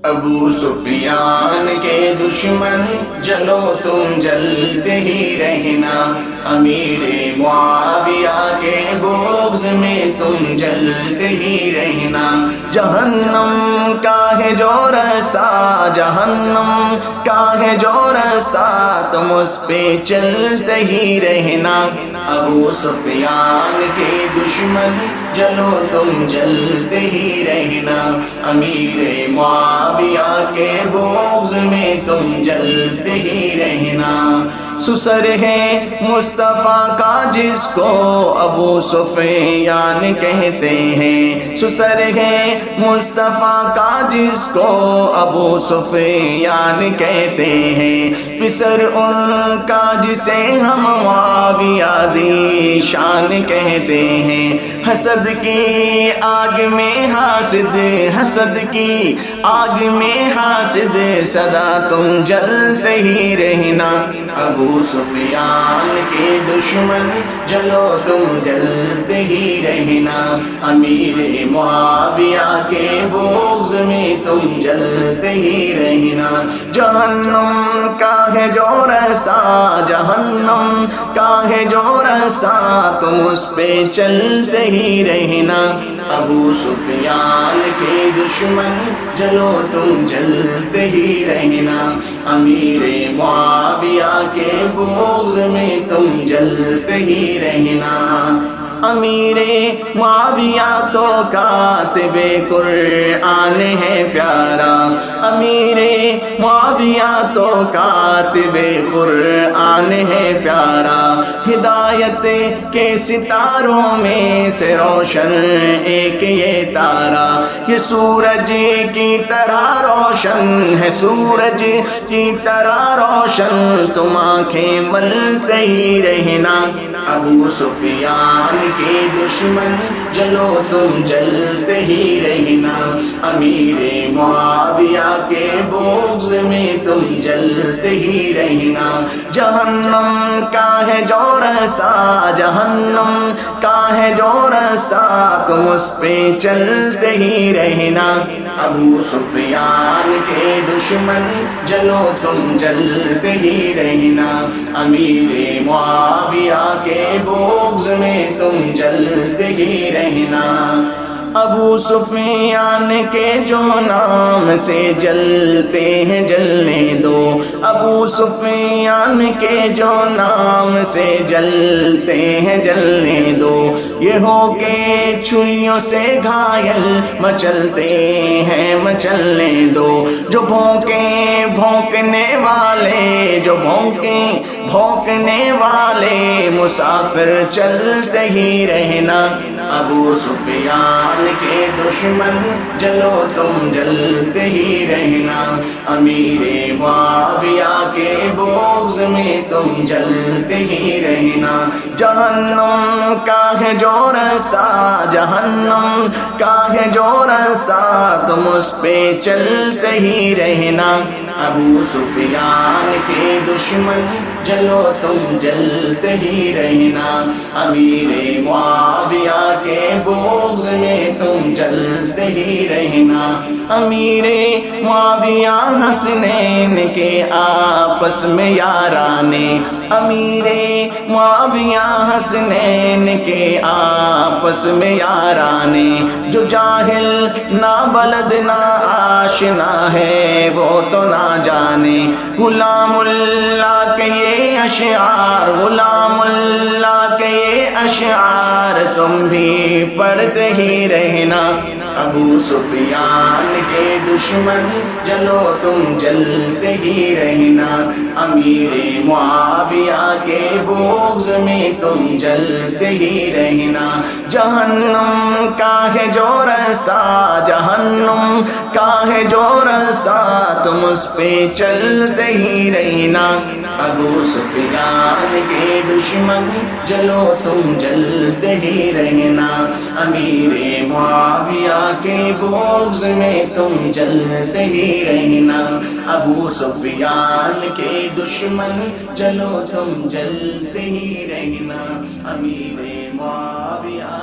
ابو سفیان کے دشمن جلو تم جلتے ہی رہنا، امیر معاویہ کے بغض میں تم جلتے ہی رہنا۔ جہنم کا ہے جو رستہ، جہنم کا ہے جو رستہ، تم اس پہ چلتے ہی رہنا۔ ابو سفیان کے دشمن جلو تم جلتے ہی رہنا، امیر معاویہ کے بغض میں تم جلتے ہی رہنا۔ سسر ہے مصطفیٰ کا جس کو ابو سفیان کہتے ہیں، سسر ہے مصطفیٰ کا جس کو ابو سفیان کہتے ہیں، پسر ان کا جسے ہم معاویہ ذی شان کہتے ہیں۔ حسد کی آگ میں حاسد، حسد کی آگ میں حاسد، سدا تم جلتے ہی رہنا۔ ابو سفیان کے دشمن جلو تم جلتے ہی رہنا، امیر معاویہ کے بغض میں تم جلتے ہی رہنا۔ جہنم کا ہے جو رستہ، جہنم کا ہے جو رستہ، تم اس پہ چلتے ہی رہنا۔ ابو سفیان کے دشمن جلو تم جلتے ہی رہنا، امیر معاویہ کے بغض میں تم جلتے ہی رہنا۔ امیر معاویہ تو کاتب قرآن ہے پیارا، امیر معاویہ تو کاتب قرآن ہے پیارا، ہدایت کے ستاروں میں سے روشن ایک یہ تارا، یہ سورج کی طرح روشن ہے، سورج کی طرح روشن، تم آنکھیں ملتے ہی رہنا۔ ابو سفیان کے دشمن جلو تم جلتے ہی رہنا، امیر معاویہ کے بغض میں تم جلتے ہی رہنا۔ جہنم کا ہے جو رستہ، جہنم کا ہے جو رستہ، تم اس پہ چلتے ہی رہنا۔ ابو سفیان کے دشمن جلو تم جلتے ہی رہنا، امیر معاویہ کے بغض میں تم جلتے ہی رہنا۔ ابو سفیان کے جو نام سے جلتے ہیں جلنے دو، ابو سفیان کے جو نام سے جلتے ہیں جلنے دو، یہ ہو کے چھریوں سے گھائل مچلتے ہیں مچلنے دو، جو بھونکیں بھونکنے والے، جو بھونکیں بھونکنے والے، مسافر چلتے ہی رہنا۔ ابو سفیان کے دشمن جلو تم جلتے ہی رہنا، امیر معاویہ کے بغض میں تم جلتے ہی رہنا۔ جہنم کا ہے جو رستہ، جہنم کا ہے جو رستہ، تم اس پہ چلتے ہی رہنا۔ ابو سفیان کے دشمن جلو تم جلتے ہی رہنا، امیر معاویہ کے بغض میں تم جلتے ہی رہنا۔ امیر معاویہ حسنین کے آپس میں یارانے، امیر معاویہ حسنین کے آپس میں یارانے، جو جاہل نہ بلد نہ آشنا ہے وہ تو نہ جانے۔ غلام اللہ کے یہ اشعار، غلام اللہ کے یہ اشعار، تم بھی پڑھتے ہی رہنا۔ ابو سفیان کے دشمن جلو تم جلتے ہی رہنا، امیر معاویہ کے بغض میں تم جلتے ہی رہنا۔ جہنم کا ہے جو رستہ، جہنم کا ہے جو رستہ، تم اس پہ چلتے ہی رہنا۔ ابو سفیان کے دشمن جلو تم جلتے ہی رہنا، امیر معاویہ کے بغض میں تم جلتے ہی رہنا۔ ابو سفیان کے دشمن جلو تم جلتے ہی رہنا، امیر معاویہ